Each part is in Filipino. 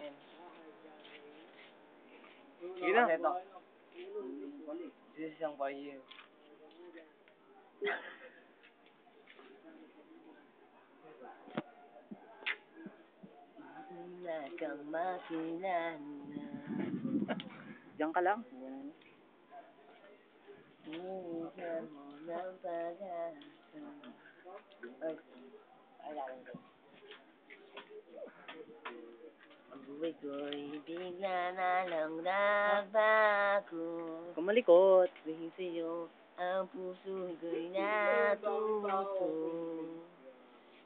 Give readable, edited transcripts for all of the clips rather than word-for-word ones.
yan. Sige na. Ito. This is for you. Na kang makilala. Diyan ka lang. Inisan mo ng pag-asa. Ay, alam ko. Ang buhay ko'y bigla na lang nagbago. Kumalikot. Dahil sa'yo, ang puso ko'y natuto.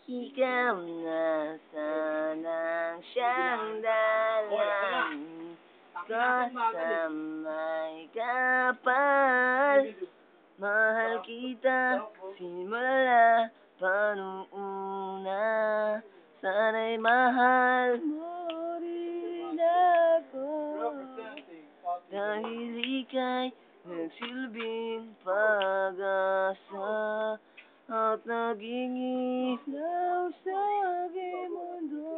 Ikaw na sanang siyang dalangin ko sa may kapal. Mahal kita simula pa nung una. Sana'y mahal mo rin ako. Dahil ika'y nagsilbing pag-asa at naging ilaw sa aking mundo.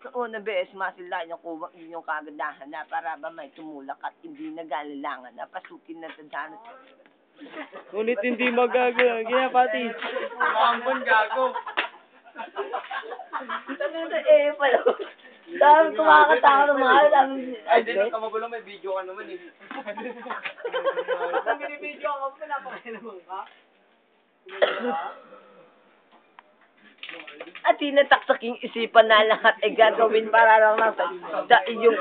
Kaunang beses masilayan ko ang inyong kagandahan na para ba may tumulak at hindi nag-alilangan na pasukin na tadhana. Ngunit hindi magagawa. Gaya, Pati. Mambon gago. Sabi na pala. Dami kumakatawa ng mga dami. Ay, di na ka magulo, may video ka naman eh. Nang binibidyo ako, pinapakailaman ka? At tinataksaking isipan na lahat ay gagawin para lang sa iyong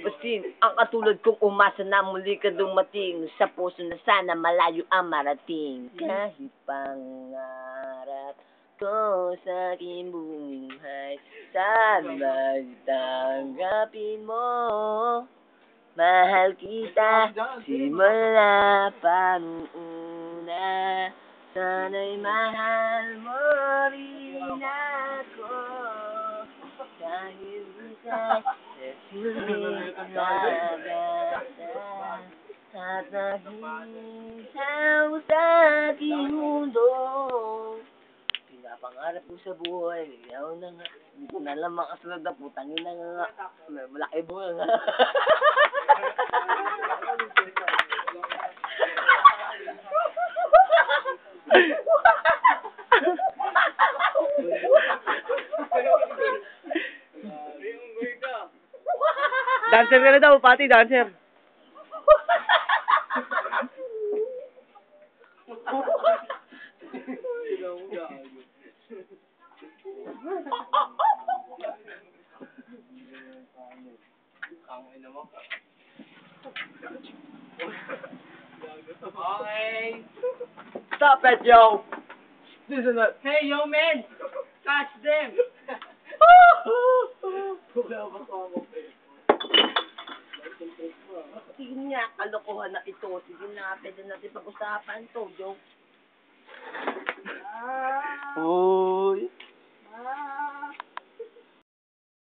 pasin. Ang katulad kong umasa na muli ka dumating sa puso na sana malayo ang marating. Kahit pangarap ko sa aking buhay, sana'y tanggapin mo. Mahal kita simula pa nung una. Sana'y mahal mo rin ako. Dahil ika'y nasilbing pag-asa at naghisaw sa aking mundo. Pinapangarap ko sa buhay, ikaw na nga. Hindi ko na lang makasunod na putang ina nga. Malaki buhay nga. Dancer ka na daw, Pati. Dancer. Okay. Stop it, yo! This is it. Hey, yo, man! Catch them! Sige nga, kalokohan na ito. Sige na, pwede natin pag-usapan to, yo. Uy.